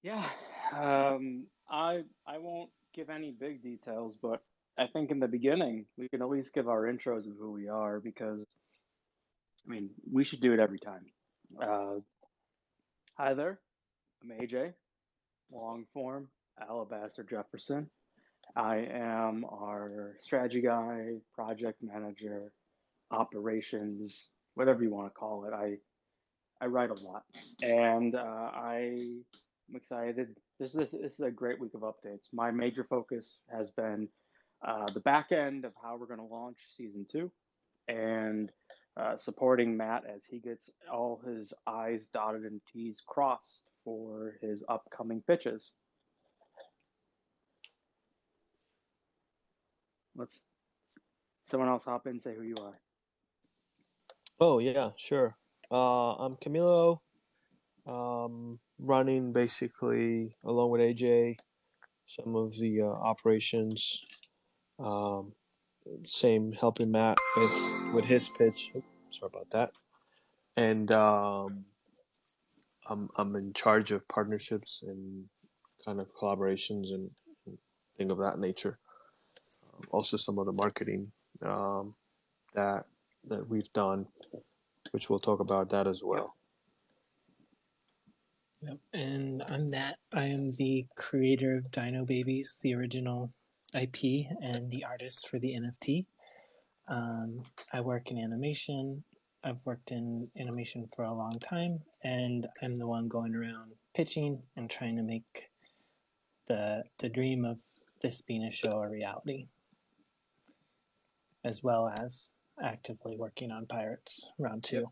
Yeah, I won't give any big details, but I think in the beginning we can at least give our intros of who we are because I mean we should do it every time. Uh, Hi there, I'm AJ, long form Alabaster Jefferson. I am our strategy guy, project manager, operations, whatever you want to call it. I write a lot, and I'm excited. This is a great week of updates. My major focus has been the back end of how we're going to launch season two, and supporting Matt as he gets all his I's dotted and T's crossed for his upcoming pitches. Let's someone else hop in and say who you are. Oh yeah, sure. I'm Camilo. Running basically along with AJ some of the operations. Um, Same helping Matt with his pitch. Oop, sorry about that. And I'm in charge of partnerships and kind of collaborations and thing of that nature. Also some of the marketing um, that that we've done, which we'll talk about that as Yep. well. Yep. And I'm Matt. I am the creator of Dino Babies, the original IP, and the artist for the NFT. I work in animation. I've worked in animation for a long time, and I'm the one going around pitching and trying to make the dream of this being a show a reality, as well as actively working on Pirates Round Yep. 2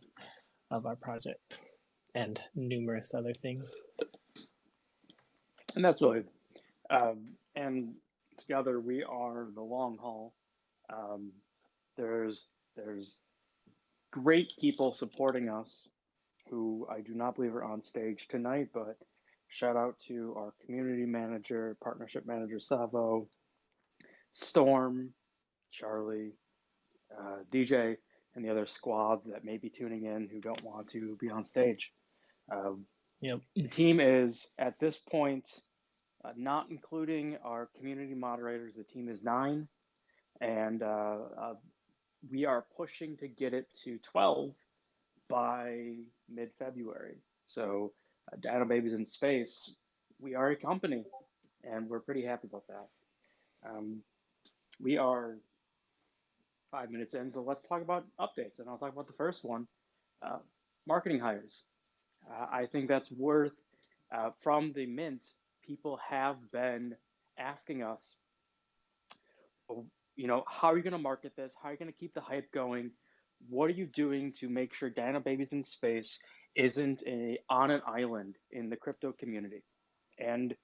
of our project and numerous other things. And that's really and together we are the long haul. Um, there's great people supporting us who I do not believe are on stage tonight, but shout out to our community manager, partnership manager Savo, Storm, Charlie, DJ, and the other squads that may be tuning in who don't want to be on stage. Um, Yep. the team is at this point, not including our community moderators, the team is nine, and we are pushing to get it to 12 by mid February. So, Dino Babies in Space, we are a company, and we're pretty happy about that. Um, we are 5 minutes in, so let's talk about updates, and I'll talk about the first one, uh, marketing hires. I think that's worth, from the mint, people have been asking us, how are you going to market this? How are you going to keep the hype going? What are you doing to make sure Dino Babies in Space isn't on an island in the crypto community? And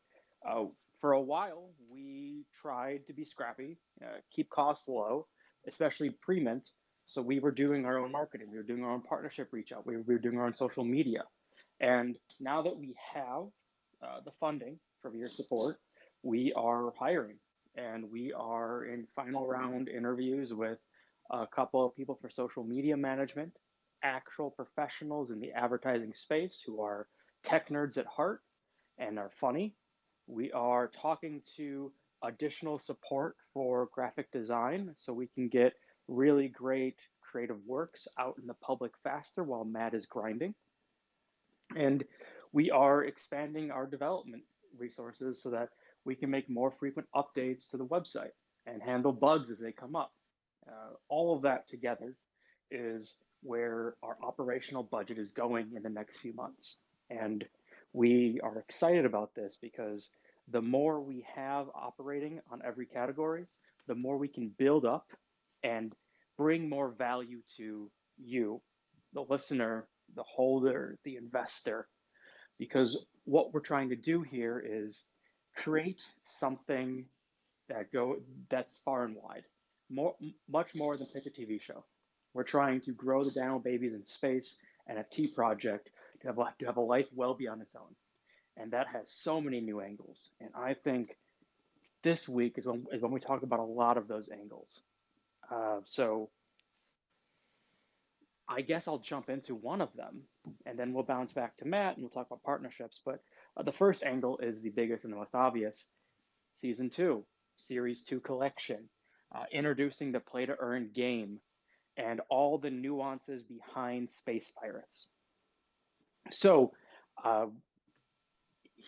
uh, for a while, we tried to be scrappy, keep costs low, especially pre-mint. So we were doing our own marketing. We were doing our own partnership reach out. We were doing our own social media. And now that we have the funding from your support, we are hiring and we are in final round interviews with a couple of people for social media management, actual professionals in the advertising space who are tech nerds at heart and are funny. We are talking to additional support for graphic design so we can get really great creative works out in the public faster while Matt is grinding. And we are expanding our development resources so that we can make more frequent updates to the website and handle bugs as they come up. All of that together is where our operational budget is going in the next few months. And we are excited about this because the more we have operating on every category, the more we can build up and bring more value to you, the listener, the holder, the investor, because what we're trying to do here is create something that's far and wide, more much more than pick a TV show. We're trying to grow the Dino Babies in Space NFT project to have a life well beyond its own, and that has so many new angles. And I think this week is when we talk about a lot of those angles. So I guess I'll jump into one of them, and then we'll bounce back to Matt and we'll talk about partnerships. But the first angle is the biggest and the most obvious. Season 2, Series 2 collection, introducing the play to earn game and all the nuances behind Space Pirates. So, uh,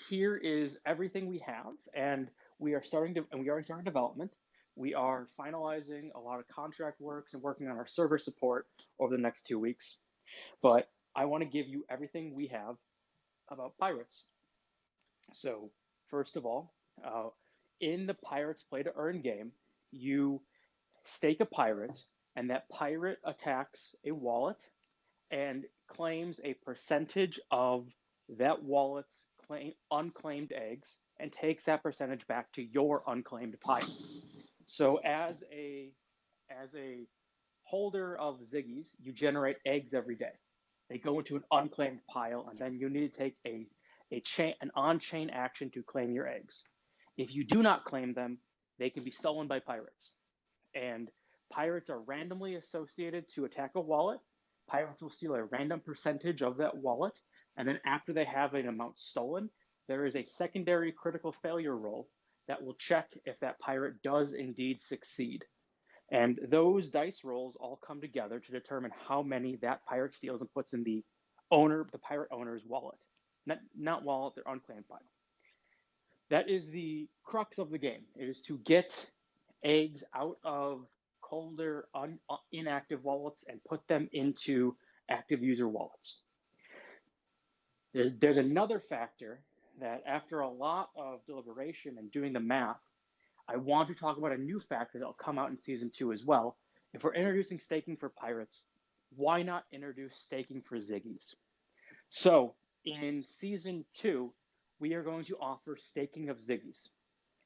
here is everything we have, and we already started development. We are finalizing a lot of contract works and working on our server support over the next 2 weeks. But I want to give you everything we have about pirates. So, first of all, uh, in the Pirates Play to Earn game, you stake a pirate, and that pirate attacks a wallet and claims a percentage of that wallet's unclaimed eggs and takes that percentage back to your unclaimed pile. So as a holder of Ziggies, you generate eggs every day. They go into an unclaimed pile, and then you need to take an on-chain action to claim your eggs. If you do not claim them, they can be stolen by pirates. And pirates are randomly associated to attack a wallet. Pirates will steal a random percentage of that wallet, and then after they have an amount stolen, there is a secondary critical failure roll that will check if that pirate does indeed succeed. And those dice rolls all come together to determine how many that pirate steals and puts in the pirate owner's wallet. Not wallet, their unclaimed pile. That is the crux of the game. It is to get eggs out of colder, inactive wallets and put them into active user wallets. There's another factor that, after a lot of deliberation and doing the math, I want to talk about a new factor that will come out in season 2 as well. If we're introducing staking for pirates, why not introduce staking for Ziggies? So in season 2, we are going to offer staking of Ziggies.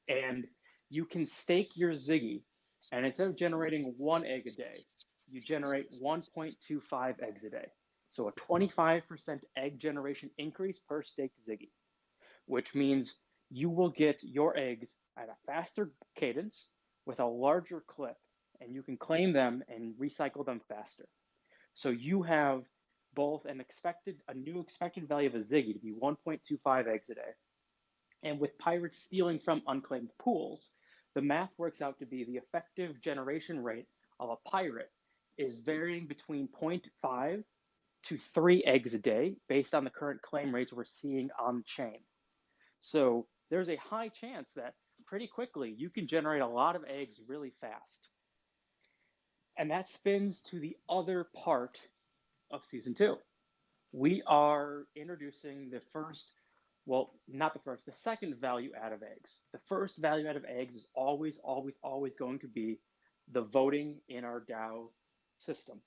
And you can stake your Ziggy, and instead of generating 1 egg a day, you generate 1.25 eggs a day. So a 25% egg generation increase per staked Ziggy, which means you will get your eggs at a faster cadence with a larger clip, and you can claim them and recycle them faster. So you have both a new expected value of a Ziggy to be 1.25 eggs a day. And with pirates stealing from unclaimed pools, the math works out to be the effective generation rate of a pirate is varying between 0.5 to 3 eggs a day based on the current claim rates we're seeing on chain. So there's a high chance that pretty quickly you can generate a lot of eggs really fast. And that spins to the other part of season 2. We are introducing the second value add of eggs. The first value add of eggs is always, always, always going to be the voting in our DAO system.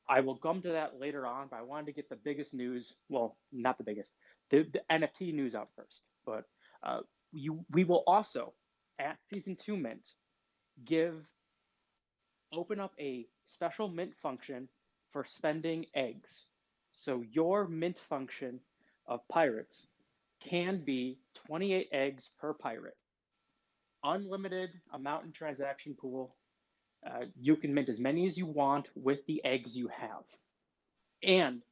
I will come to that later on, but I wanted to get the biggest news. Well, not the biggest, the NFT news out first. But we will also, at season 2 mint, open up a special mint function for spending eggs. So your mint function of pirates can be 28 eggs per pirate. Unlimited amount in transaction pool. You can mint as many as you want with the eggs you have. And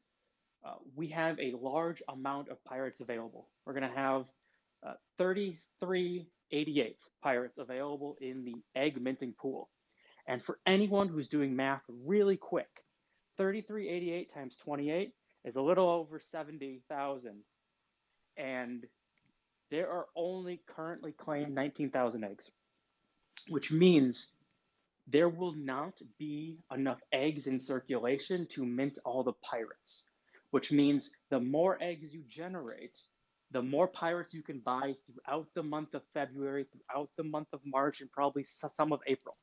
we have a large amount of pirates available. We're going to have 3388 pirates available in the egg minting pool. And for anyone who's doing math really quick, 3388 times 28 is a little over 70,000. And there are only currently claimed 19,000 eggs, which means there will not be enough eggs in circulation to mint all the pirates, which means the more eggs you generate, the more pirates you can buy throughout the month of February, throughout the month of March, and probably some of April.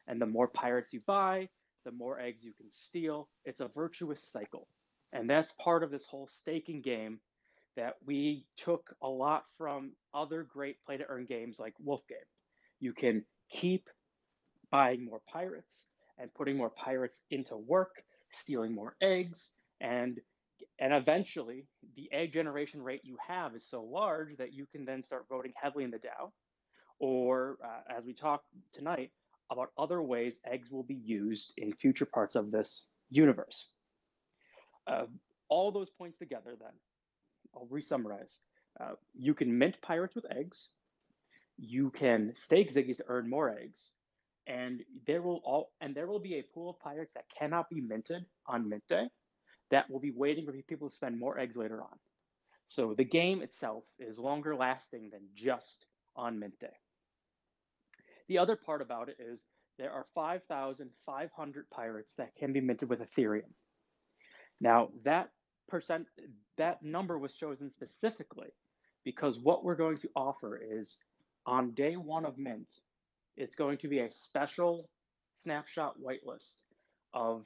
And the more pirates you buy, the more eggs you can steal. It's a virtuous cycle. And that's part of this whole staking game that we took a lot from other great play to earn games like Wolf Game. You can keep buying more pirates and putting more pirates into work, stealing more eggs, and eventually the egg generation rate you have is so large that you can then start voting heavily in the DAO. Or as we talk tonight about other ways eggs will be used in future parts of this universe. Uh, all those points together, then, I'll re-summarize. You can mint pirates with eggs. You can stake Ziggies to earn more eggs, and there will be a pool of pirates that cannot be minted on mint day that will be waiting for people to spend more eggs later on. So the game itself is longer lasting than just on mint day. The other part about it is there are 5,500 pirates that can be minted with Ethereum. Now that number was chosen specifically because what we're going to offer is on day one of mint, it's going to be a special snapshot whitelist of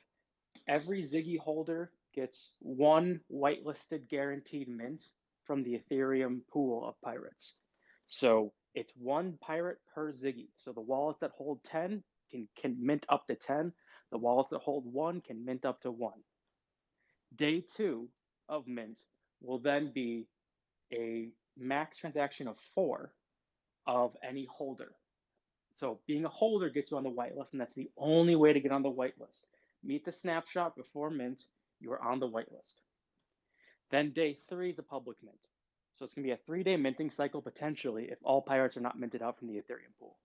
every Ziggy holder gets one whitelisted guaranteed mint from the Ethereum pool of pirates. So it's one pirate per Ziggy. So the wallets that hold 10 can mint up to 10. The wallets that hold 1 can mint up to 1. Day 2 of mint will then be a max transaction of 4 of any holder. So being a holder gets you on the whitelist, and that's the only way to get on the whitelist. Meet the snapshot before mint, you are on the whitelist. Then day 3 is a public mint. So it's going to be a 3-day minting cycle potentially if all pirates are not minted out from the Ethereum pool.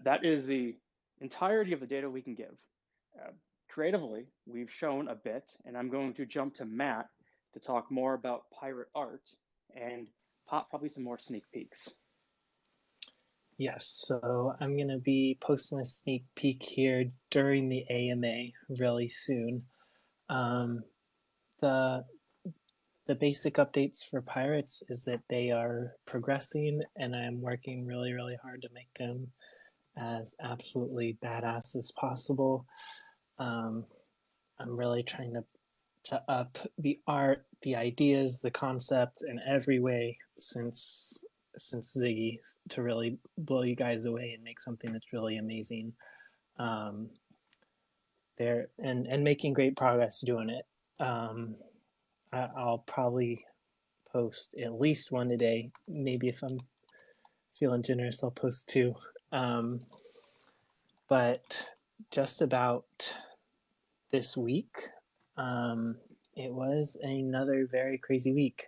That is the entirety of the data we can give. Creatively, we've shown a bit, and I'm going to jump to Matt to talk more about pirate art and probably some more sneak peeks. Yes, so I'm going to be posting a sneak peek here during the AMA really soon. The basic updates for pirates is that they are progressing, and I'm working really, really hard to make them as absolutely badass as possible. I'm really trying to up the art, the ideas, the concept in every way since Ziggy to really blow you guys away and make something that's really amazing. There and making great progress doing it. I'll probably post at least one a day. Maybe if I'm feeling generous, I'll post 2. But just about this week, it was another very crazy week.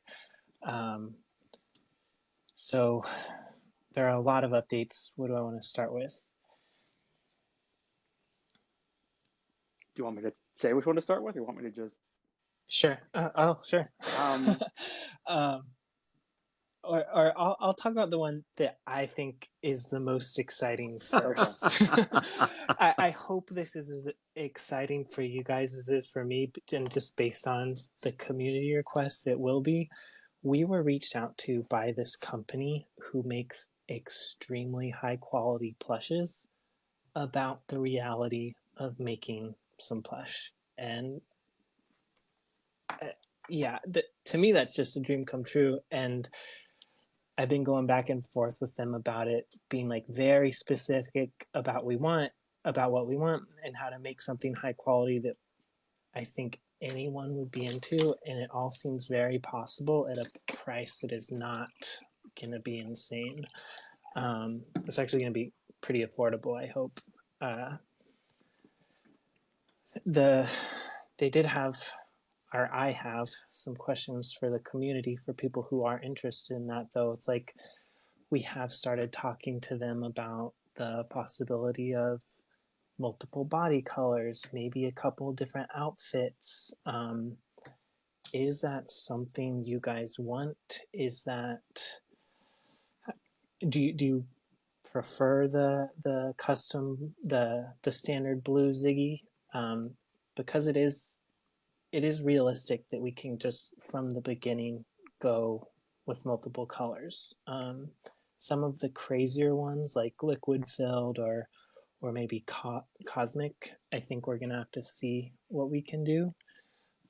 So there are a lot of updates. What do I want to start with? Do you want me to say which one to start with, or you want me to just? Sure. Sure. Or I'll talk about the one that I think is the most exciting first. I hope this is as exciting for you guys as it is for me, and just based on the community requests, it will be. We were reached out to by this company who makes extremely high quality plushes about the reality of making some plush. And yeah, to me, that's just a dream come true. And I've been going back and forth with them about it, being like very specific about what we want, and how to make something high quality that I think anyone would be into. And it all seems very possible at a price that is not going to be insane. It's actually going to be pretty affordable, I hope. They did have, or I have, some questions for the community for people who are interested in that, though. It's like we have started talking to them about the possibility of multiple body colors, maybe a couple different outfits. Is that something you guys want? Is that, do you prefer the custom, the standard blue Ziggy? Because it is realistic that we can just from the beginning go with multiple colors. Some of the crazier ones like liquid filled or maybe cosmic, I think we're gonna have to see what we can do,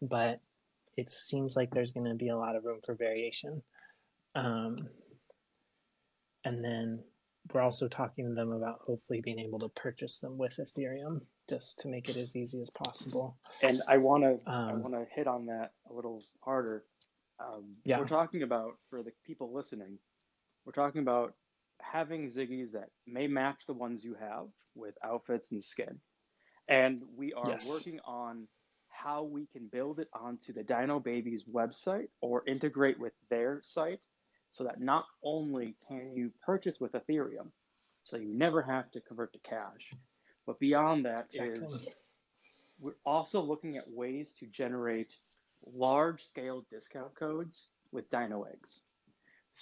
but it seems like there's gonna be a lot of room for variation. And then we're also talking to them about hopefully being able to purchase them with Ethereum just to make it as easy as possible. And I want to hit on that a little harder. Yeah. We're talking about, for the people listening, we're talking about having Ziggies that may match the ones you have with outfits and skin. And we are Yes. working on how we can build it onto the Dino Babies website or integrate with their site so that not only can you purchase with Ethereum, so you never have to convert to cash, but beyond that Exactly. is we're also looking at ways to generate large scale discount codes with Dino eggs.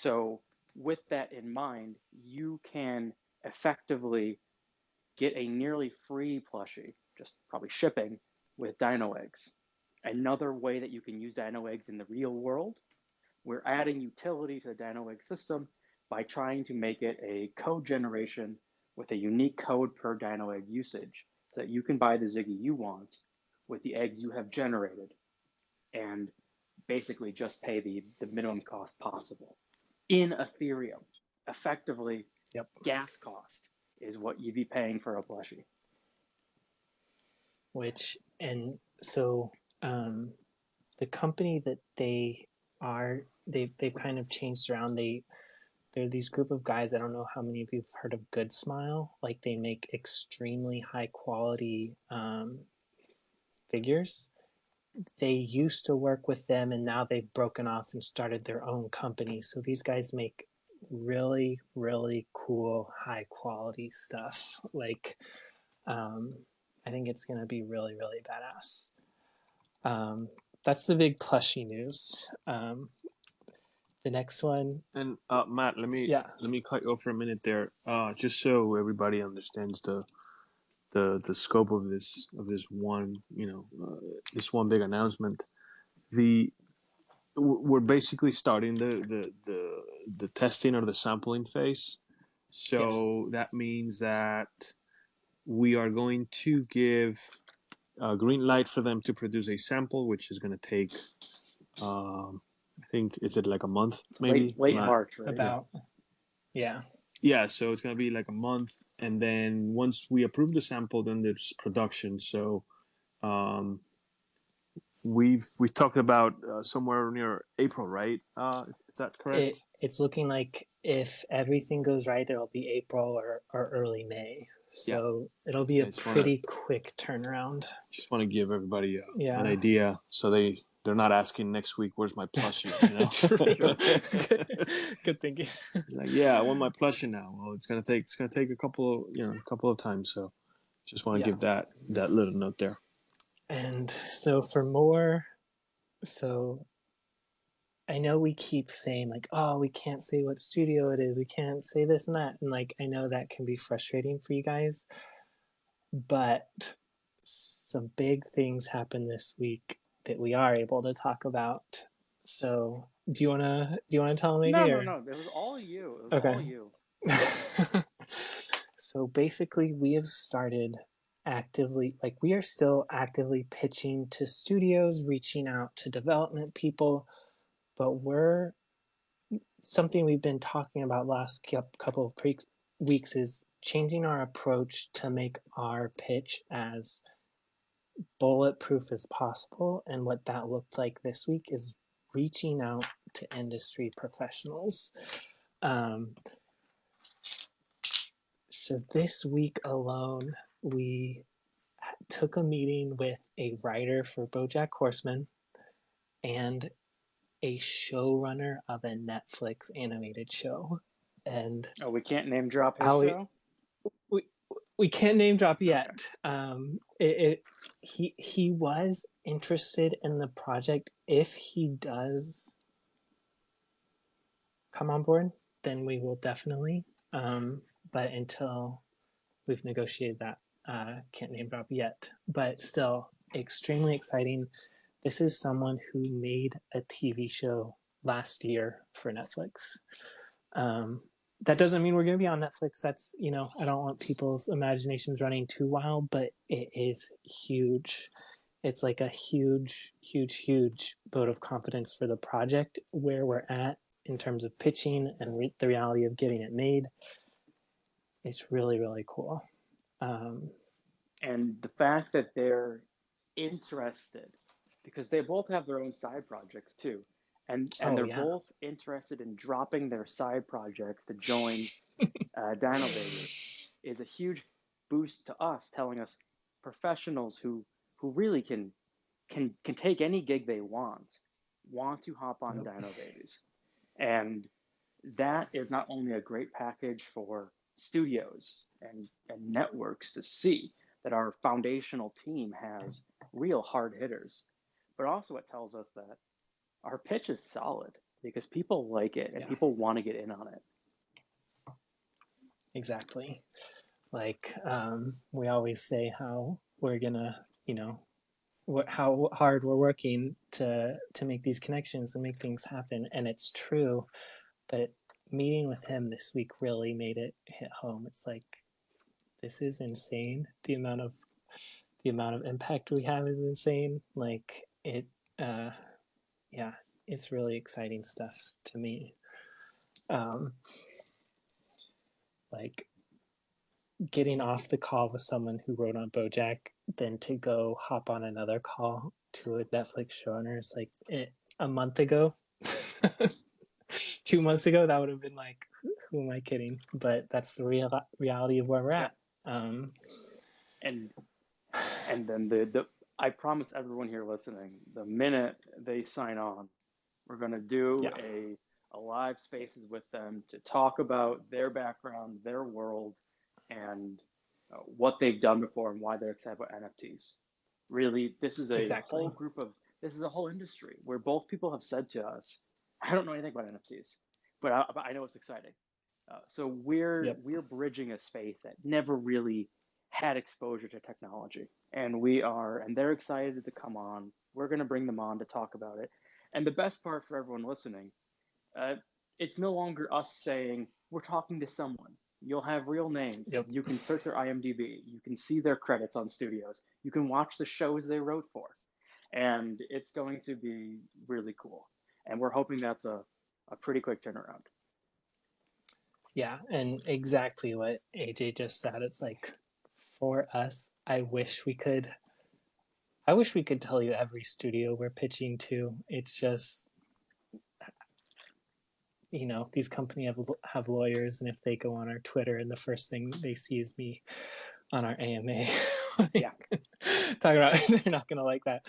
So, with that in mind, you can effectively get a nearly free plushie, just probably shipping, with Dino eggs. Another way that you can use Dino eggs in the real world, we're adding utility to the Dino egg system by trying to make it a code generation with a unique code per Dino egg usage so that you can buy the Ziggy you want with the eggs you have generated and basically just pay the minimum cost possible. In Ethereum, effectively, Yep. gas cost is what you'd be paying for a plushie. Which, and so the company that they've kind of changed around. They're these group of guys. I don't know how many of you've heard of Good Smile. Like, they make extremely high quality figures. They used to work with them, and now they've broken off and started their own company. So these guys make really, really cool, high quality stuff. Like, I think it's going to be really, really badass. That's the big plushie news. The next one. And Matt, let Yeah. me cut you off for a minute there, just so everybody understands the scope of this one, this one big announcement. We're basically starting the testing or the sampling phase. So Yes. that means that we are going to give a green light for them to produce a sample, which is going to take, I think, is it like a month, maybe? Late March, right? About. Yeah. Yeah, so it's going to be like a month. And then once we approve the sample, then there's production. So um, we talked about somewhere near April, right? Is that correct? It's looking like if everything goes right, it'll be April or early May. Yeah. So it'll be a pretty quick turnaround. Just want to give everybody an Yeah. idea, so they're not asking next week, "Where's my plushie?" Good thinking. Like, yeah, I want my plushie now. Well, it's gonna take a couple of times. So just want to give that little note there. And so for more, so I know we keep saying like, oh, we can't say what studio it is, we can't say this and that, and like I know that can be frustrating for you guys, but some big things happened this week that we are able to talk about. So do you wanna tell them maybe? No, Or no. It was all you. It was all okay. you. So basically, we have started actively, like, we are still actively pitching to studios, reaching out to development people, but we're something we've been talking about last couple of weeks is changing our approach to make our pitch as bulletproof as possible. And what that looked like this week is reaching out to industry professionals. So this week alone, we took a meeting with a writer for BoJack Horseman and a showrunner of a Netflix animated show. And Oh, we can't name drop his we show? we, we can't name drop yet. Okay. He was interested in the project. If he does come on board, then we will definitely. But until we've negotiated that, can't name drop yet. But still, extremely exciting. This is someone who made a TV show last year for Netflix. That doesn't mean we're going to be on Netflix. That's, I don't want people's imaginations running too wild, but it is huge. It's like a huge, huge, huge vote of confidence for the project where we're at in terms of pitching and the reality of getting it made. It's really, really cool. And the fact that they're interested, because they both have their own side projects too, and Oh, they're yeah. both interested in dropping their side projects to join Dino Babies, is a huge boost to us, telling us professionals who really can take any gig they want to hop on Yep. Dino Babies. And that is not only a great package for studios and networks to see that our foundational team has real hard hitters, but also it tells us that our pitch is solid because people like it and Yeah. people want to get in on it. Exactly. Like we always say how we're gonna, how hard we're working to make these connections and make things happen, and it's true. But meeting with him this week really made it hit home. It's like, this is insane. The amount of impact we have is insane. Like it, yeah, it's really exciting stuff to me. Like getting off the call with someone who wrote on BoJack, then to go hop on another call to a Netflix showrunner. It's like a month ago, 2 months ago, that would have been like, who am I kidding? But that's the reality of where we're at. And then the I promise everyone here listening, the minute they sign on, we're going to do a live spaces with them to talk about their background, their world, and what they've done before and why they're excited about NFTs. Really, this is a whole group of, this is a whole industry where both people have said to us, I don't know anything about NFTs, but I know it's exciting. So we're bridging a space that never really had exposure to technology, and they're excited to come on. We're going to bring them on to talk about it. And the best part for everyone listening, it's no longer us saying we're talking to someone. You'll have real names. Yep. You can search their IMDb. You can see their credits on studios. You can watch the shows they wrote for. And it's going to be really cool. And we're hoping that's a pretty quick turnaround. Yeah, and exactly what AJ just said. It's like, for us, I wish we could tell you every studio we're pitching to. It's just, these companies have lawyers, and if they go on our Twitter and the first thing they see is me on our AMA, talk about they're not going to like that.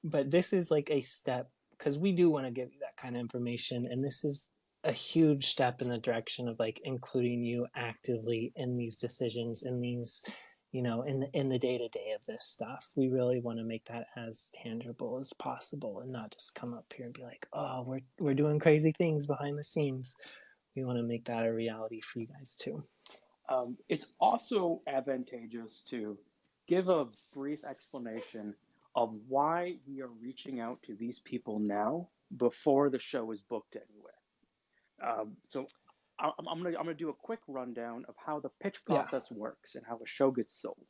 But this is like a step, because we do want to give you that kind of information, and this is a huge step in the direction of like including you actively in these decisions, in these, in the day-to-day of this stuff. We really want to make that as tangible as possible and not just come up here and be like, oh, we're doing crazy things behind the scenes. We want to make that a reality for you guys too. It's also advantageous to give a brief explanation of why we are reaching out to these people now before the show is booked anywhere. So I'm gonna do a quick rundown of how the pitch process works and how a show gets sold.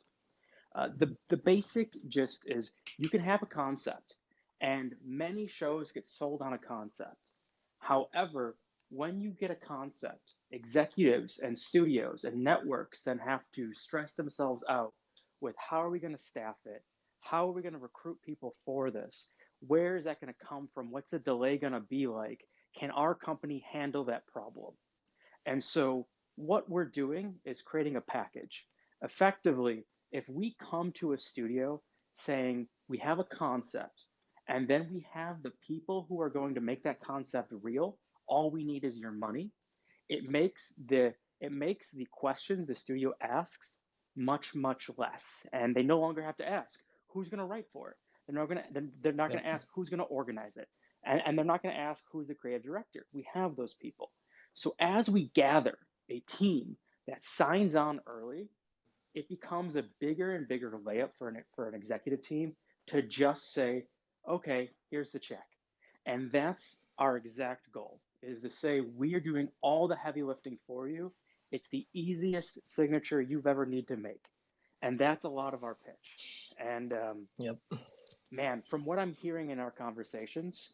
The basic gist is you can have a concept, and many shows get sold on a concept. However, when you get a concept, executives and studios and networks then have to stress themselves out with how are we going to staff it? How are we going to recruit people for this? Where is that going to come from? What's the delay going to be like? Can our company handle that problem? And so what we're doing is creating a package. Effectively, if we come to a studio saying we have a concept and then we have the people who are going to make that concept real, all we need is your money. It makes the questions the studio asks much less, and they no longer have to ask who's going to write for it. They're not going to ask who's going to organize it, and they're not going to ask who's the creative director. We have those people. So as we gather a team that signs on early, it becomes a bigger and bigger layup for an executive team to just say, okay, here's the check. And that's our exact goal, is to say we are doing all the heavy lifting for you. It's the easiest signature you've ever need to make. And that's a lot of our pitch. And man, from what I'm hearing in our conversations,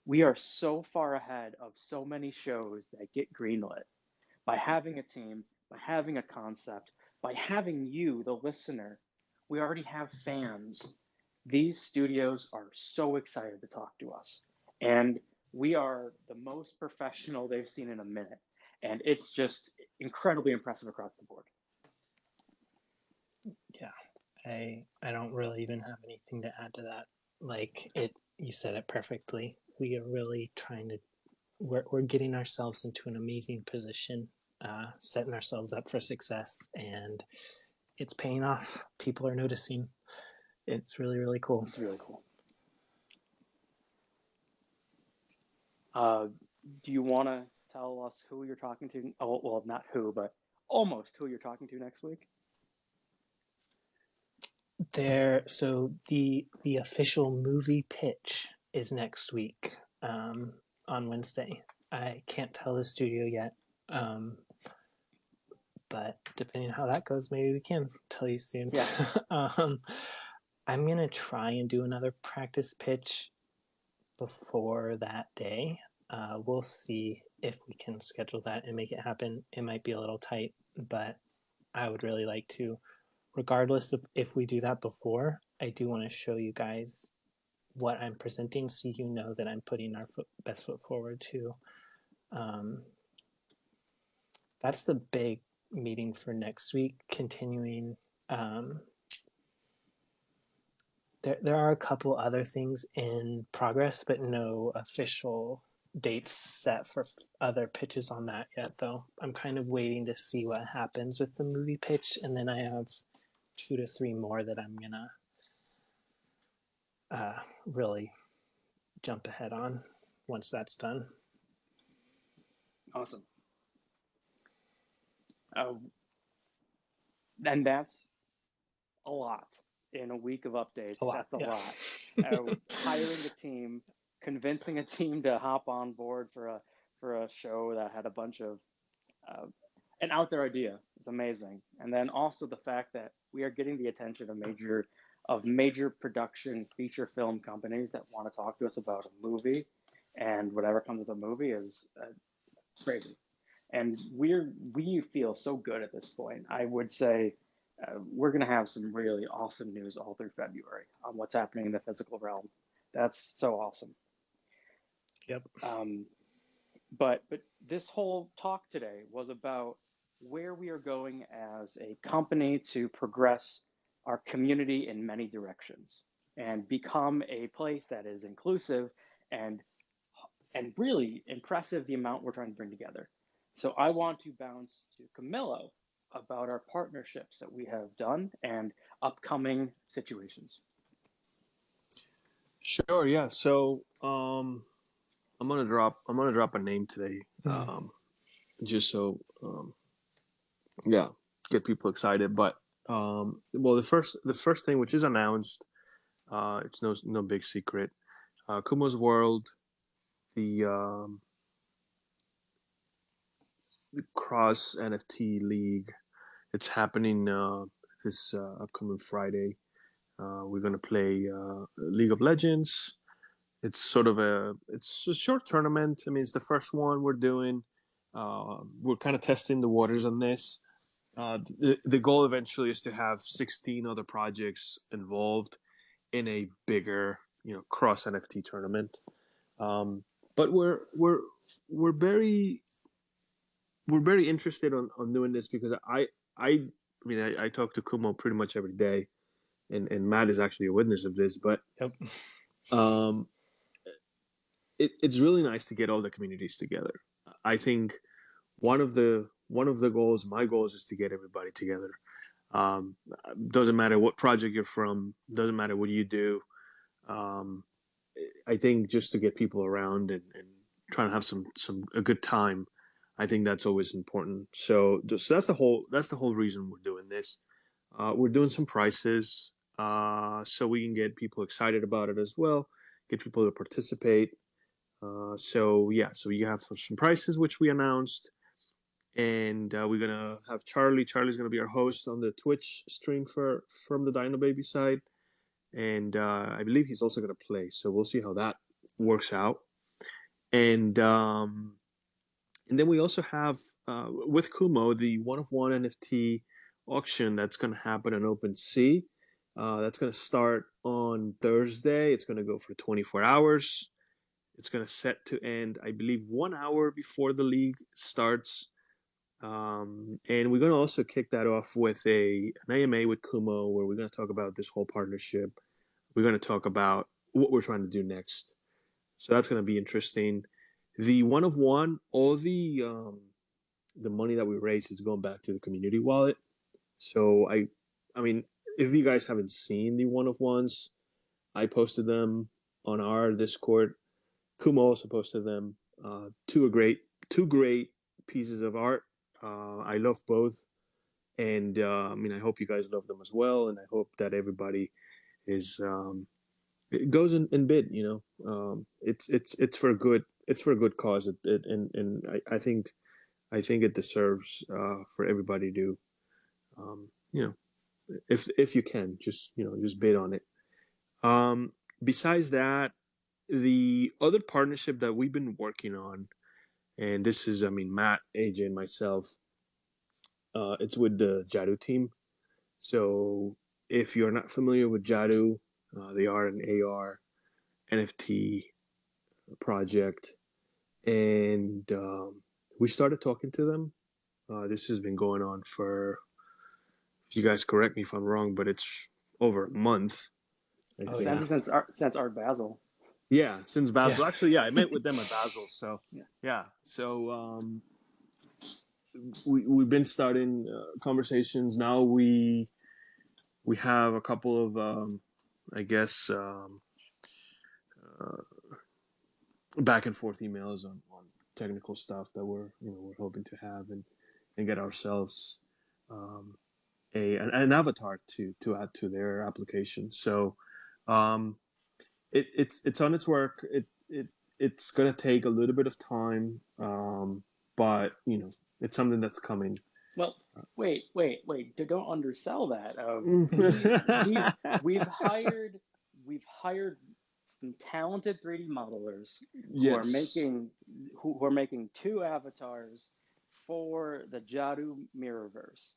we are so far ahead of so many shows that get greenlit by having a team, by having a concept, by having you, the listener. We already have fans. These studios are so excited to talk to us. And we are the most professional they've seen in a minute. And it's just incredibly impressive across the board. Yeah, I don't really even have anything to add to that. Like you said it perfectly. We are really trying to we're getting ourselves into an amazing position, setting ourselves up for success, and it's paying off. People are noticing. It's really, really cool. It's really cool. Do you want to tell us who you're talking to? Oh, well, not who, but almost who you're talking to next week. So the official movie pitch is next week, on Wednesday. I can't tell the studio yet, but depending on how that goes, maybe we can tell you soon. Yeah. I'm gonna try and do another practice pitch before that day. We'll see if we can schedule that and make it happen. It might be a little tight, but I would really like to. Regardless of if we do that before, I do want to show you guys what I'm presenting so you know that I'm putting our best foot forward too. That's the big meeting for next week. Continuing, there are a couple other things in progress, but no official dates set for other pitches on that yet, though. I'm kind of waiting to see what happens with the movie pitch, and then I have 2 to 3 more that I'm gonna really jump ahead on once that's done. Awesome. And that's a lot in a week of updates. That's a Yeah. lot. Hiring a team, convincing a team to hop on board for a show that had a bunch of an out there idea is amazing. And then also the fact that we are getting the attention of major production feature film companies that want to talk to us about a movie, and whatever comes with a movie is crazy. And we feel so good at this point. I would say we're going to have some really awesome news all through February on what's happening in the physical realm. That's so awesome. Yep. But this whole talk today was about where we are going as a company to progress our community in many directions and become a place that is inclusive and really impressive, the amount we're trying to bring together. So I want to bounce to Camillo about our partnerships that we have done and upcoming situations. Sure, yeah. So I'm gonna drop a name today, just so yeah, get people excited. But well, the first thing which is announced, it's no big secret. Kumo's World, the Cross NFT League, it's happening this upcoming Friday. We're gonna play League of Legends. It's a short tournament. I mean, it's the first one we're doing. We're kind of testing the waters on this. The goal eventually is to have 16 other projects involved in a bigger, cross NFT tournament. But we're very interested on doing this because I mean I talk to Kumo pretty much every day, and Matt is actually a witness of this. But Yep. It's really nice to get all the communities together. I think one of the goals, my goals, is to get everybody together. Doesn't matter what project you're from, doesn't matter what you do. I think just to get people around and trying to have a good time, I think that's always important. So that's the whole reason we're doing this. We're doing some prices so we can get people excited about it as well, get people to participate. So you have some prices which we announced, and we're gonna have Charlie. Charlie's gonna be our host on the Twitch stream from the Dino Baby side, and I believe he's also gonna play. So we'll see how that works out. And then we also have with Kumo the one of one NFT auction that's gonna happen on OpenSea. That's gonna start on Thursday. It's gonna go for 24 hours. It's going to set to end, I believe, 1 hour before the league starts. And we're going to also kick that off with an AMA with Kumo, where we're going to talk about this whole partnership. We're going to talk about what we're trying to do next. So that's going to be interesting. The one of one, all the money that we raise is going back to the community wallet. So I mean, if you guys haven't seen the one of ones, I posted them on our Discord. Kumo also posted them. Two great pieces of art. I love both, and I mean, I hope you guys love them as well, and I hope that everybody is it goes in bid. It's for a good cause. And I think it deserves for everybody to you know if you can just bid on it. Besides that, the other partnership that we've been working on, and this is, I mean, Matt, AJ, and myself, it's with the Jadu team. So if you're not familiar with Jadu, they are an AR NFT project, and we started talking to them. This has been going on for, if you guys correct me if I'm wrong, but it's over a month, I Oh think. yeah. Since Art Basel. Yeah, since Yeah. Basel. Actually, yeah, I met with them at Basel. So Yeah. yeah, so we've been starting conversations. Now we have a couple of I guess back and forth emails on technical stuff that we're hoping to have and get ourselves an avatar to add to their application. So um, it's on its work. It's gonna take a little bit of time, but it's something that's coming. Well, wait! Don't undersell that. We've hired some talented 3D modelers who are Yes. making who are making two avatars for the Jadu Mirrorverse,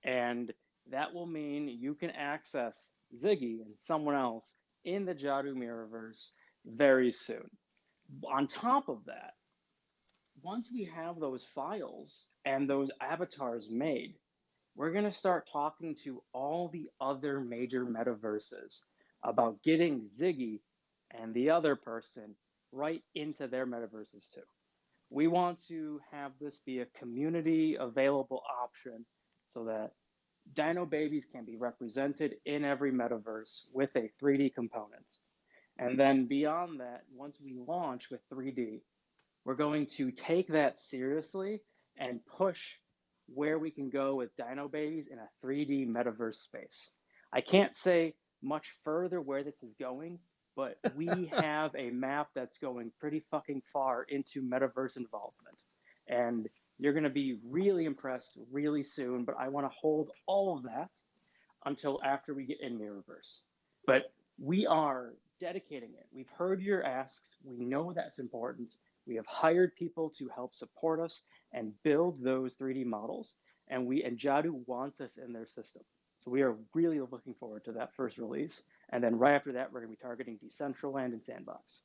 and that will mean you can access Ziggy and someone else in the Jadu Mirrorverse very soon. On top of that, once we have those files and those avatars made, we're going to start talking to all the other major metaverses about getting Ziggy and the other person right into their metaverses too. We want to have this be a community available option so that Dino Babies can be represented in every metaverse with a 3D component. And then beyond that, once we launch with 3D, we're going to take that seriously and push where we can go with Dino Babies in a 3D metaverse space. I can't say much further where this is going, but we have a map that's going pretty fucking far into metaverse involvement. And you're going to be really impressed really soon, but I want to hold all of that until after we get in Mirrorverse. But we are dedicating it. We've heard your asks. We know that's important. We have hired people to help support us and build those 3D models. And Jadu wants us in their system. So we are really looking forward to that first release. And then right after that, we're going to be targeting Decentraland and Sandbox.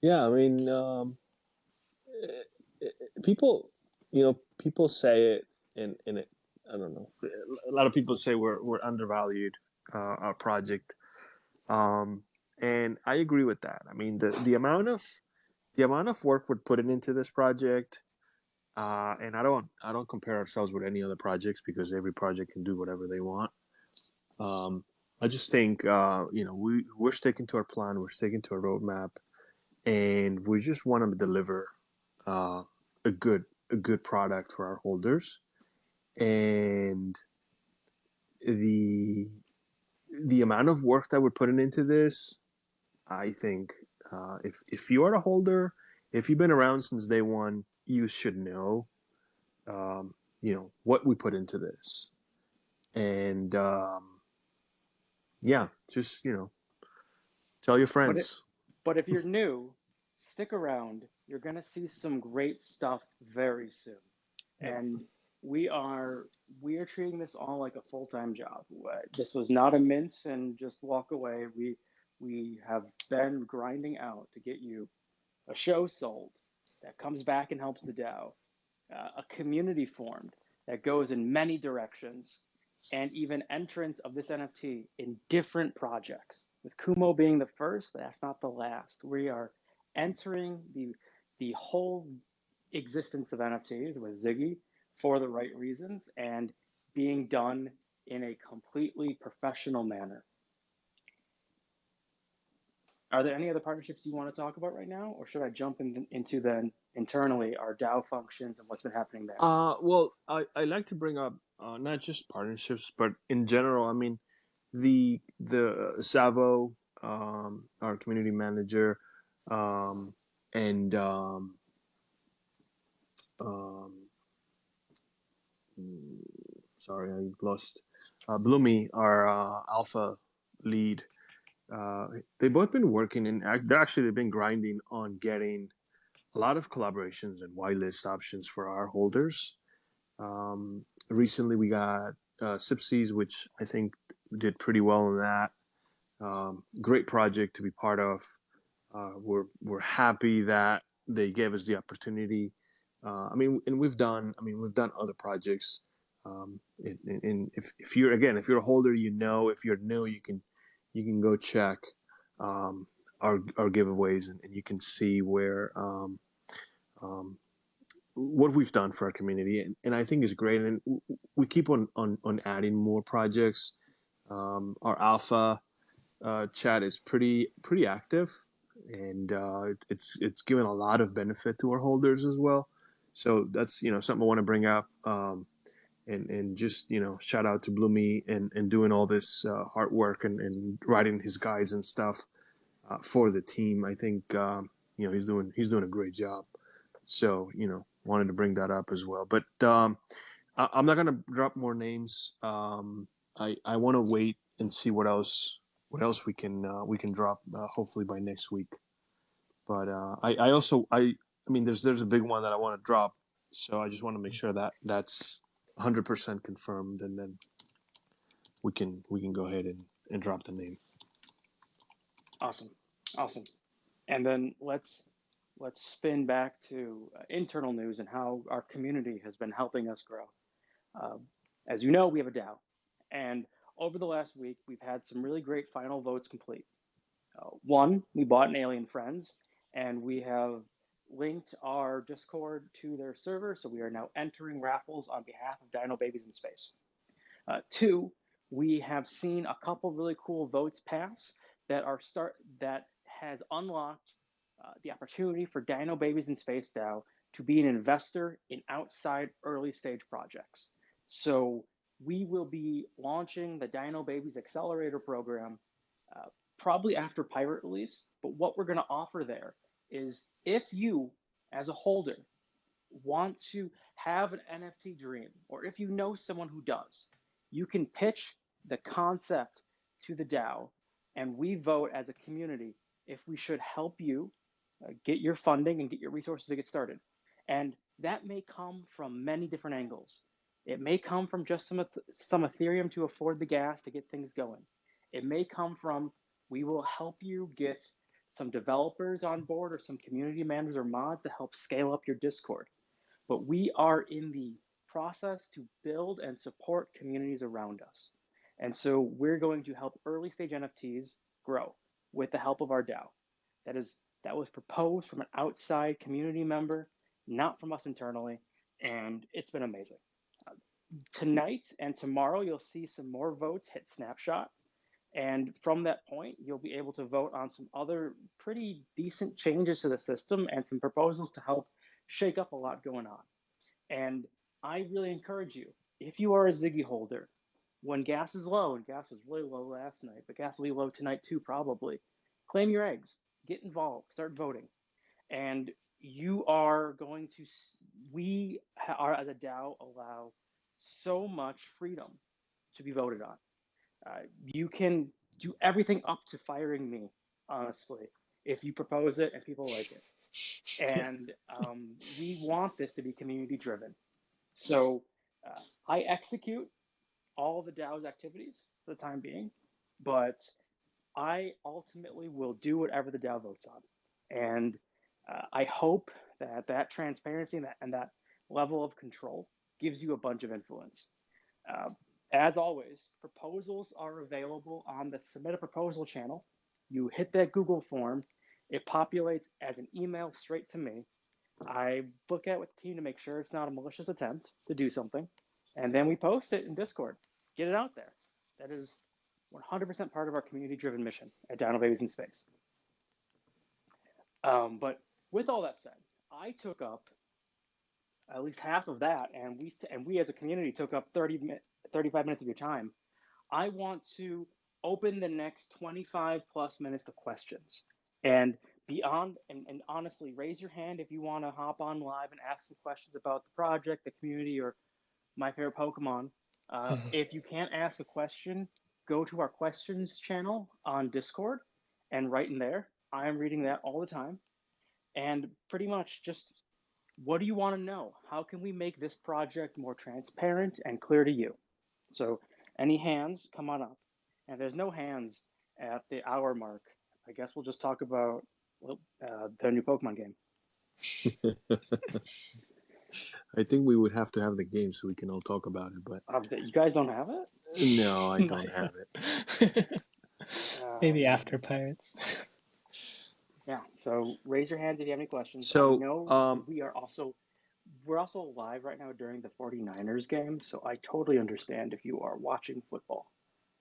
Yeah, I mean, people, people say it in it. I don't know. A lot of people say we're undervalued our project, and I agree with that. I mean, the amount of work we're putting into this project, and I don't compare ourselves with any other projects because every project can do whatever they want. I just think we're sticking to our plan, we're sticking to our roadmap, and we just want to deliver uh, a good product for our holders. And the the amount of work that we're putting into this, I think, if you are a holder, if you've been around since day one, you should know, what we put into this. And yeah, just tell your But it, friends. but if you're new, stick around. You're going to see some great stuff very soon. Yeah. And we are treating this all like a full-time job. This was not a mince and just walk away. We have been grinding out to get you a show sold, that comes back and helps the DAO, a community formed that goes in many directions, and even entrance of this NFT in different projects. With Kumo being the first, but that's not the last. We are entering the whole existence of NFTs with Ziggy for the right reasons and being done in a completely professional manner. Are there any other partnerships you want to talk about right now, or should I jump into then internally our DAO functions and what's been happening there? Well, I like to bring up not just partnerships, but in general. I mean, the Savo, our community manager, and um, sorry, I lost Bloomy, our alpha lead. They've both been working, and they've been grinding on getting a lot of collaborations and whitelist options for our holders. Recently, we got Sipsies, which I think did pretty well in that. Great project to be part of. We're happy that they gave us the opportunity. We've done other projects. If you're a holder, if you're new, you can go check our giveaways, and you can see where what we've done for our community, and I think is great. And we keep on adding more projects. Our alpha chat is pretty active, and it's given a lot of benefit to our holders as well. So that's something I want to bring up, and just shout out to Bloomy and doing all this hard work and writing his guides and stuff for the team. I think he's doing a great job. So wanted to bring that up as well. But I'm not gonna drop more names. I want to wait and see what else we can drop hopefully by next week. But there's a big one that I want to drop, so I just want to make sure that that's 100% confirmed, and then we can go ahead and drop the name. Awesome. And then let's spin back to internal news and how our community has been helping us grow. As you know, we have a DAO, and over the last week, we've had some really great final votes complete. One, we bought an Alien Friends, and we have linked our Discord to their server, so we are now entering raffles on behalf of Dino Babies in Space. Two, we have seen a couple really cool votes pass that has unlocked the opportunity for Dino Babies in Space DAO to be an investor in outside early stage projects. So we will be launching the Dino Babies Accelerator program probably after Pirate release. But what we're going to offer there is if you, as a holder, want to have an NFT dream, or if you know someone who does, you can pitch the concept to the DAO, and we vote as a community if we should help you get your funding and get your resources to get started. And that may come from many different angles. It may come from just some Ethereum to afford the gas to get things going. It may come from we will help you get some developers on board or some community managers or mods to help scale up your Discord. But we are in the process to build and support communities around us. And so we're going to help early stage NFTs grow with the help of our DAO. That was proposed from an outside community member, not from us internally, and it's been amazing. Tonight and tomorrow, you'll see some more votes hit Snapshot. And from that point, you'll be able to vote on some other pretty decent changes to the system and some proposals to help shake up a lot going on. And I really encourage you, if you are a Ziggy holder, when gas is low, and gas was really low last night, but gas will be low tonight too, probably, claim your eggs, get involved, start voting. And you are going to, we are as a DAO allow so much freedom to be voted on. You can do everything up to firing me, honestly, if you propose it and people like it. And we want this to be community driven. So I execute all the DAO's activities for the time being, but I ultimately will do whatever the DAO votes on. And I hope That transparency and that level of control gives you a bunch of influence. Uh, as always, proposals are available on the Submit a Proposal channel. You hit that Google form, it populates as an email straight to me. I look at it with the team to make sure it's not a malicious attempt to do something, and then we post it in Discord. Get it out there. That is 100% part of our community-driven mission at Dino Babies in Space. But with all that said, I took up at least half of that, and we as a community took up 35 minutes of your time. I want to open the next 25 plus minutes to questions. And beyond, and honestly, raise your hand if you want to hop on live and ask some questions about the project, the community, or my favorite Pokemon. If you can't ask a question, go to our questions channel on Discord and write in there. I am reading that all the time. And pretty much just what do you want to know? How can we make this project more transparent and clear to you? So, any hands, come on up. And there's no hands at the hour mark. I guess we'll just talk about the new Pokemon game. I think we would have to have the game so we can all talk about it. But you guys don't have it? no, I don't have it. Maybe after Pirates. Yeah. So raise your hands if you have any questions. So I know we're also live right now during the 49ers game, so I totally understand if you are watching football.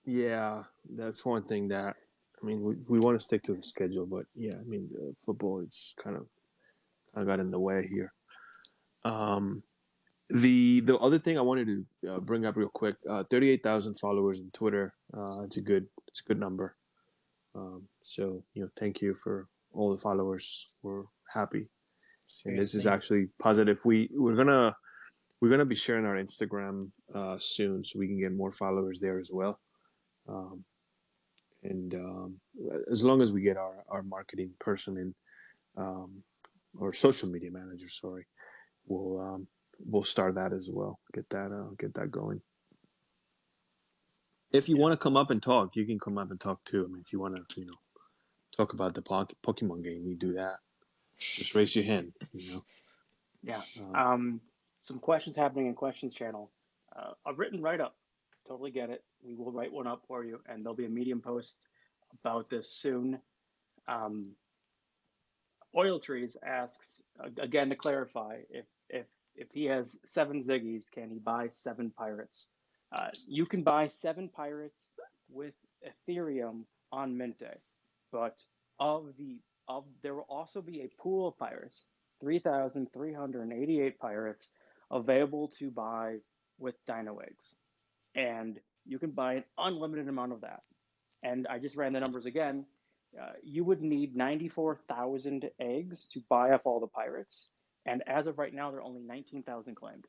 yeah, that's one thing that I mean we want to stick to the schedule, but yeah, I mean football is kind of got in the way here. The other thing I wanted to bring up real quick: 38,000 followers on Twitter. It's a good number. So thank you for all the followers. We're happy, and this is actually positive. We're gonna be sharing our Instagram soon, so we can get more followers there as well. And as long as we get our marketing person in, or social media manager, sorry, we'll start that as well. Get that going. If you want to come up and talk, you can come up and talk too. I mean, if you want to, talk about the Pokemon game, we do that. Just raise your hand. Yeah. Some questions happening in questions channel. A written write up. Totally get it. We will write one up for you, and there'll be a Medium post about this soon. Oil Trees asks again to clarify if he has 7 Ziggies, can he buy 7 pirates? You can buy 7 pirates with Ethereum on mint day, but there will also be a pool of pirates, 3,388 pirates available to buy with Dino eggs, and you can buy an unlimited amount of that. And I just ran the numbers again. You would need 94,000 eggs to buy up all the pirates, and as of right now, there are only 19,000 claimed.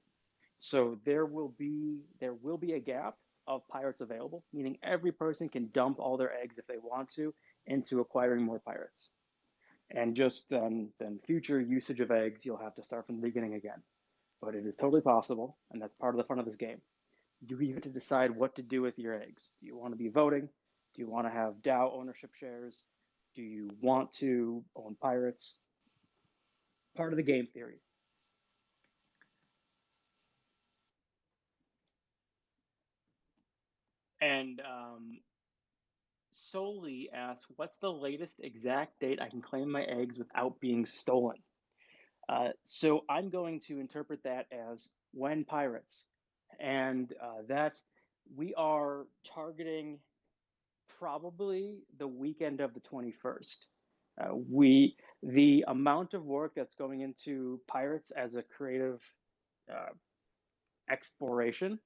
So there will be a gap of pirates available, meaning every person can dump all their eggs if they want to into acquiring more pirates. And just then future usage of eggs, you'll have to start from the beginning again. But it is totally possible, and that's part of the fun of this game. You get to decide what to do with your eggs. Do you want to be voting? Do you want to have DAO ownership shares? Do you want to own pirates? Part of the game theory. And Solely asks, what's the latest exact date I can claim my eggs without being stolen? So I'm going to interpret that as when pirates. And that we are targeting probably the weekend of the 21st. The amount of work that's going into pirates as a creative exploration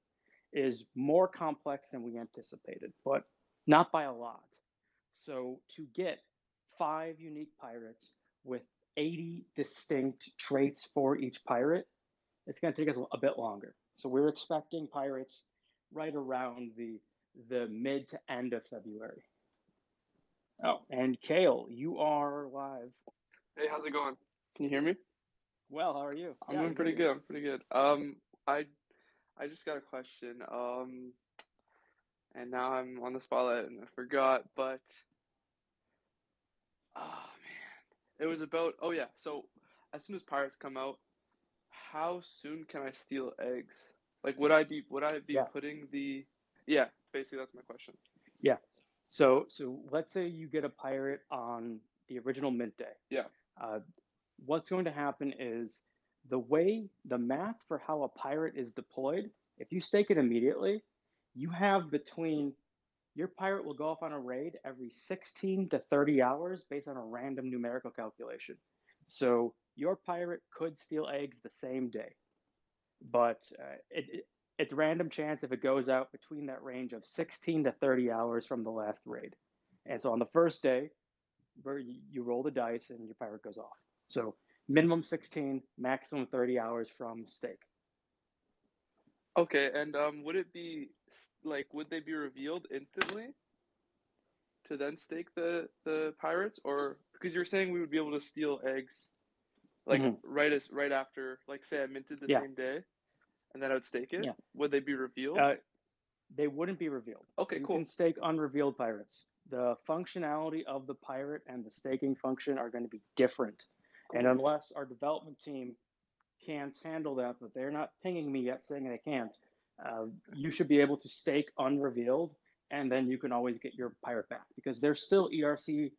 is more complex than we anticipated, but not by a lot. So to get 5 unique pirates with 80 distinct traits for each pirate, it's going to take us a bit longer. So we're expecting pirates right around the mid to end of February. Oh, and Kale, you are live. Hey, how's it going? Can you hear me? Well, how are you? I'm doing pretty good. I'm pretty good. I just got a question. And now I'm on the spotlight and I forgot, but oh man, it was about. Oh yeah, so as soon as pirates come out, how soon can I steal eggs? Like, would I be Yeah, putting the? Yeah, basically that's my question. yeah. So let's say you get a pirate on the original mint day. Yeah. Uh, what's going to happen is the math for how a pirate is deployed, if you stake it immediately, you have between your pirate will go off on a raid every 16 to 30 hours based on a random numerical calculation. So your pirate could steal eggs the same day, but it's random chance if it goes out between that range of 16 to 30 hours from the last raid. And so on the first day, where you roll the dice and your pirate goes off. So minimum 16, maximum 30 hours from stake. Okay, and would it be like would they be revealed instantly to then stake the pirates, or because you're saying we would be able to steal eggs like Mm-hmm. right after, like say I minted the Yeah, same day and then I would stake it? yeah. Would they be revealed? Uh, they wouldn't be revealed. Okay, You can cool. stake unrevealed pirates. The functionality of the pirate and the staking function are going to be different. And Cool. unless our development team can't handle that, but they're not pinging me yet saying they can't, you should be able to stake unrevealed, and then you can always get your pirate back because there's still ERC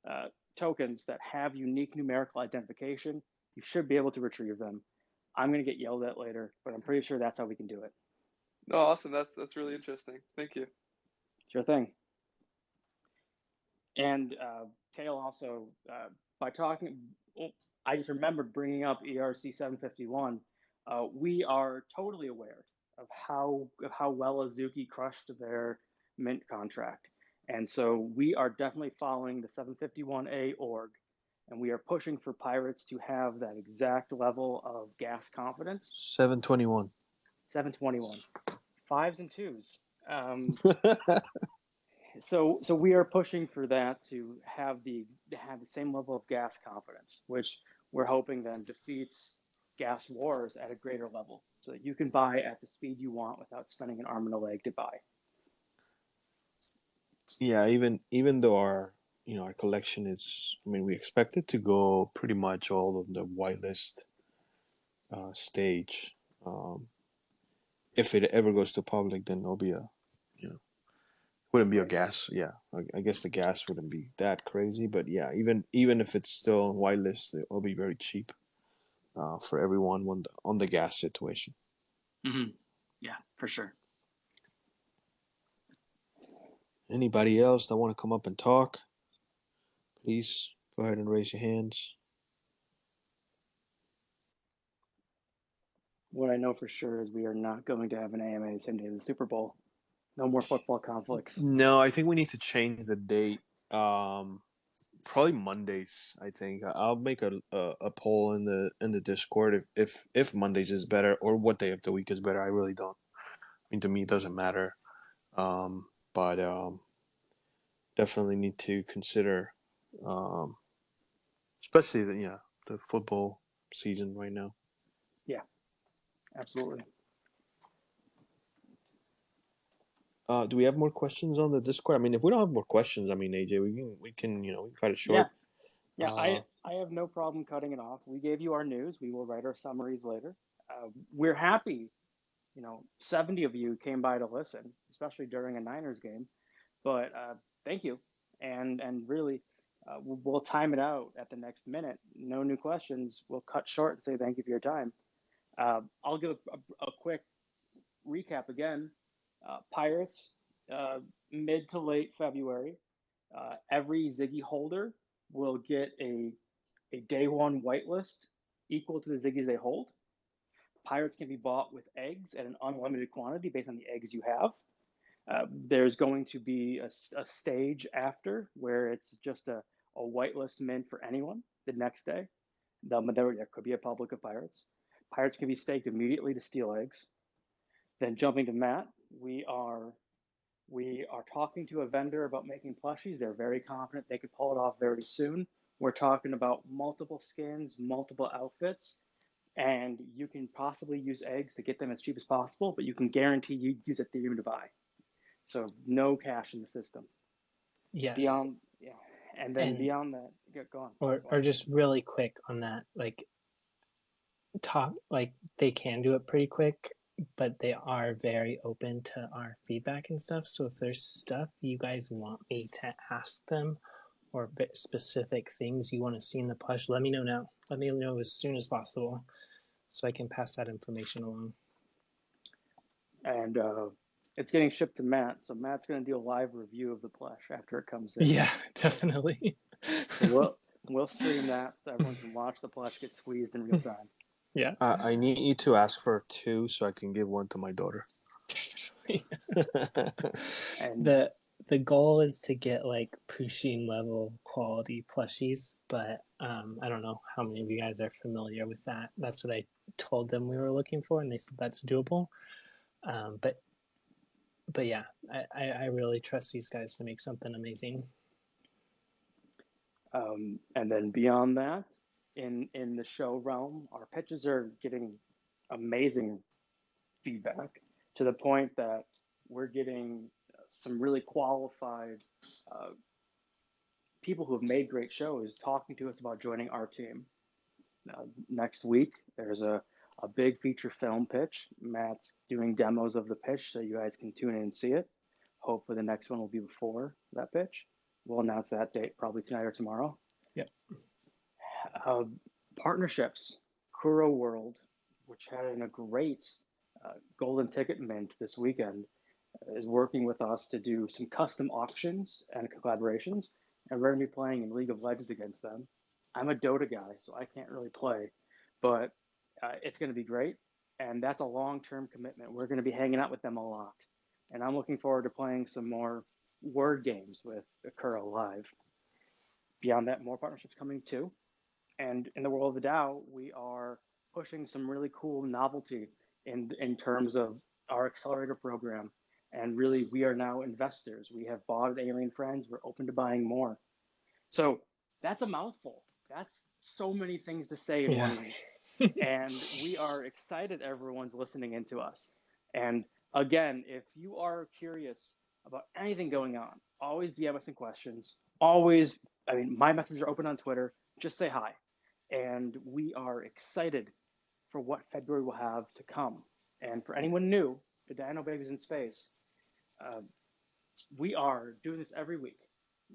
uh, tokens that have unique numerical identification. You should be able to retrieve them. I'm going to get yelled at later, but I'm pretty sure that's how we can do it. No, awesome. That's really interesting. Thank you. Sure thing. And Kale also, by talking, I just remembered bringing up ERC 751. We are totally aware of how well Azuki crushed their mint contract, and so we are definitely following the 751A org, and we are pushing for pirates to have that exact level of gas confidence. 721. 721, fives and twos. So we are pushing for that to have the same level of gas confidence, which we're hoping then defeats gas wars at a greater level, so that you can buy at the speed you want without spending an arm and a leg to buy. Yeah, even though our collection is, I mean, we expect it to go pretty much all of the whitelist stage. Um, if it ever goes to public, then there'll be wouldn't be a Right. gas. Yeah, I guess the gas wouldn't be that crazy, but yeah, even if it's still whitelist, it'll be very cheap for everyone on the gas situation. Mm-hmm. Yeah, for sure. Anybody else that want to come up and talk, please go ahead and raise your hands. What I know for sure is we are not going to have an AMA the same day as the Super Bowl. No more football conflicts. No, I think we need to change the date. Probably Mondays. I think I'll make a poll in the Discord if Mondays is better or what day of the week is better. I really don't. I mean, to me, it doesn't matter. But definitely need to consider, um, especially the football season right now. Yeah, absolutely. Do we have more questions on the Discord? I mean, if we don't have more questions, I mean, AJ, we can we cut it Yeah, short. yeah. I have no problem cutting it off. We gave you our news. We will write our summaries later. We're happy 70 of you came by to listen, especially during a Niners game. But thank you, and really, we'll time it out at the next minute. No new questions. We'll cut short and say thank you for your time. I'll give a quick recap again. Pirates, mid to late February. Every Ziggy holder will get a day one whitelist equal to the Ziggies they hold. Pirates can be bought with eggs at an unlimited quantity based on the eggs you have. There's going to be a stage after where it's just a whitelist mint for anyone the next day. There could be a public of pirates. Pirates can be staked immediately to steal eggs. Then jumping to Matt, we are talking to a vendor about making plushies. They're very confident they could pull it off very soon. We're talking about multiple skins, multiple outfits, and you can possibly use eggs to get them as cheap as possible, but you can guarantee you use Ethereum to buy. So no cash in the system. Yes. Beyond, yeah, and then And beyond that, go on. or just really quick on that, like talk, like they can do it pretty quick, but they are very open to our feedback and stuff. So if there's stuff you guys want me to ask them, or specific things you want to see in the plush, let me know now. Let me know as soon as possible, so I can pass that information along. And it's getting shipped to Matt, so Matt's going to do a live review of the plush after it comes in. Yeah, definitely. So we'll stream that so everyone can watch the plush get squeezed in real time. Yeah. I need you to ask for 2 so I can give one to my daughter. And the goal is to get like Pusheen level quality plushies, but I don't know how many of you guys are familiar with that. That's what I told them we were looking for, and they said that's doable. But yeah, I really trust these guys to make something amazing. and then beyond that, in the show realm, our pitches are getting amazing feedback to the point that we're getting some really qualified people who have made great shows talking to us about joining our team. Next week, there's a big feature film pitch. Matt's doing demos of the pitch so you guys can tune in and see it. Hopefully, the next one will be before that pitch. We'll announce that date probably tonight or tomorrow. Yep. Partnerships, Kuro World, which had a great golden ticket mint this weekend, is working with us to do some custom auctions and collaborations, and we're going to be playing in League of Legends against them. I'm a Dota guy, so I can't really play, but it's going to be great, and that's a long-term commitment. We're going to be hanging out with them a lot, and I'm looking forward to playing some more word games with Kuro live. Beyond that, more partnerships coming too. And in the world of the DAO, we are pushing some really cool novelty in terms of our accelerator program. And really, we are now investors. We have bought Alien Friends. We're open to buying more. So that's a mouthful. That's so many things to say in 1 week. And we are excited everyone's listening into us. And again, if you are curious about anything going on, always DM us some questions. Always, I mean, my messages are open on Twitter. Just say hi. And we are excited for what February will have to come. And for anyone new to Dino Babies in Space, we are doing this every week.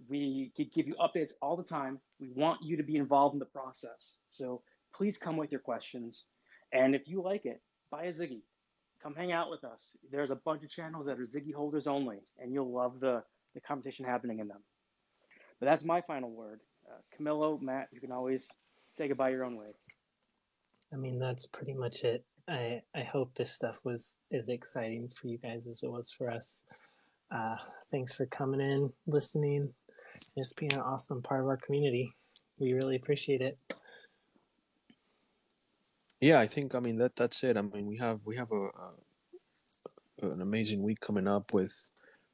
We give you updates all the time. We want you to be involved in the process. So please come with your questions. And if you like it, buy a Ziggy. Come hang out with us. There's a bunch of channels that are Ziggy holders only, and you'll love the conversation happening in them. But that's my final word. Camillo, Matt, you can always say goodbye your own way. I mean, that's pretty much it. I hope this stuff was as exciting for you guys as it was for us. Thanks for coming in, listening, just being an awesome part of our community. We really appreciate it. Yeah, I think that's it. I mean, we have an amazing week coming up with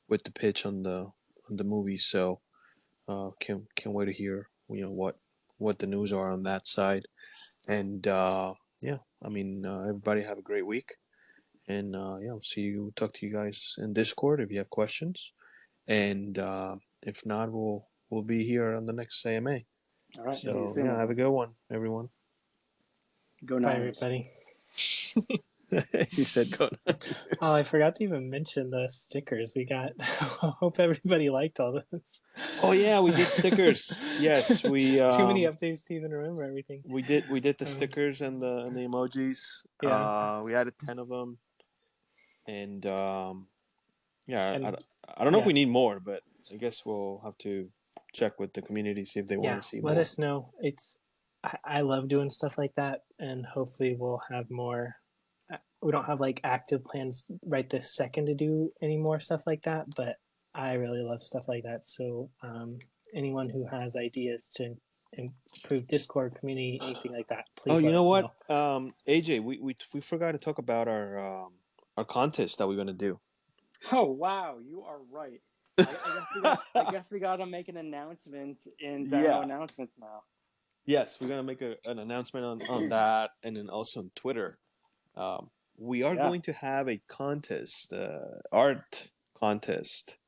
the pitch on the movie. So can't wait to hear what the news are on that side. And yeah, I mean, everybody have a great week. And yeah, I'll talk to you guys in Discord if you have questions. And if not, we'll be here on the next AMA. All right. So See you soon, yeah, have a good one, everyone. Go Bye, Niners. everybody. He said go Niners. Oh, I forgot to even mention the stickers we got. Hope everybody liked all this. Oh yeah, we did stickers. Yes, we too many updates to even remember everything. We did the stickers and the emojis. Yeah. We added 10 of them, and yeah, And I don't know if yeah. we need more, but I guess we'll have to check with the community, see if they want to see let more. us know. I love doing stuff like that, and hopefully we'll have more. We don't have like active plans right this second to do any more stuff like that, but I really love stuff like that. So anyone who has ideas to improve Discord community, anything like that, please. Oh, you let know us what, know. AJ, we forgot to talk about our contest that we're gonna do. Oh wow, you are right. I guess we got to make an announcement in Dino announcements now. Yes, we're gonna make an announcement on that, and then also on Twitter. We are going to have a contest, art contest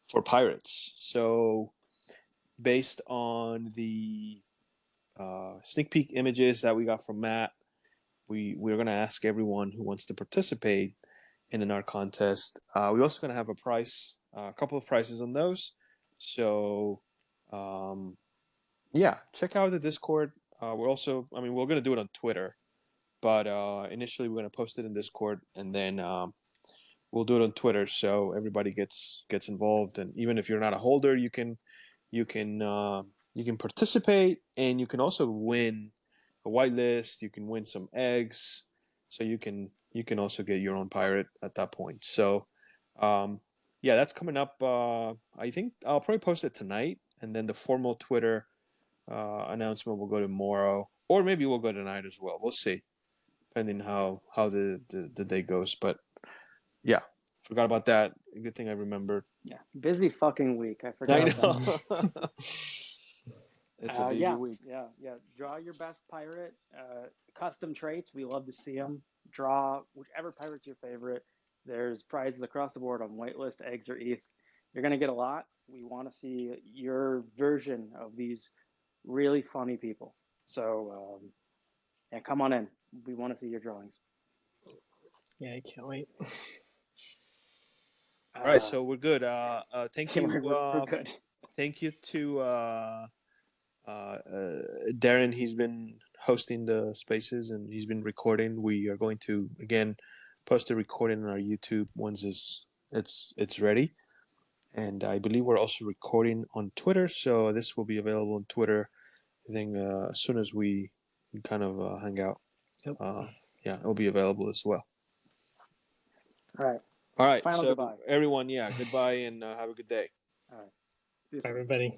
for pirates. So, based on the sneak peek images that we got from Matt, we're going to ask everyone who wants to participate in our contest. We're also going to have a couple of prizes on those. So, yeah, check out the Discord. We're going to do it on Twitter, but initially we're going to post it in Discord, and then we'll do it on Twitter so everybody gets involved. And even if you're not a holder, you can participate, and you can also win a whitelist. You can win some eggs, so you can also get your own pirate at that point. So, yeah, that's coming up. I think I'll probably post it tonight, and then the formal Twitter announcement will go tomorrow, or maybe we'll go tonight as well. We'll see, depending how the day goes. But yeah, forgot about that. Good thing I remembered. Yeah, busy fucking week. I I forgot know. about that. It's a busy week. Yeah. Draw your best pirate. Custom traits, we love to see them. Draw whichever pirate's your favorite. There's prizes across the board on whitelist, eggs, or ETH. You're gonna get a lot. We want to see your version of these really funny people. So, yeah, come on in. We want to see your drawings. Yeah, I can't wait. All right, so we're good. Thank you. We're good. Thank you to Darren. He's been hosting the spaces and he's been recording. We are going to again post a recording on our YouTube once it's ready, and I believe we're also recording on Twitter. So this will be available on Twitter, I think, as soon as we kind of hang out. Yep. Yeah, it'll be available as well. All right. All right. Final so goodbye. everyone, yeah, goodbye and have a good day. All right. See you Bye, soon. everybody.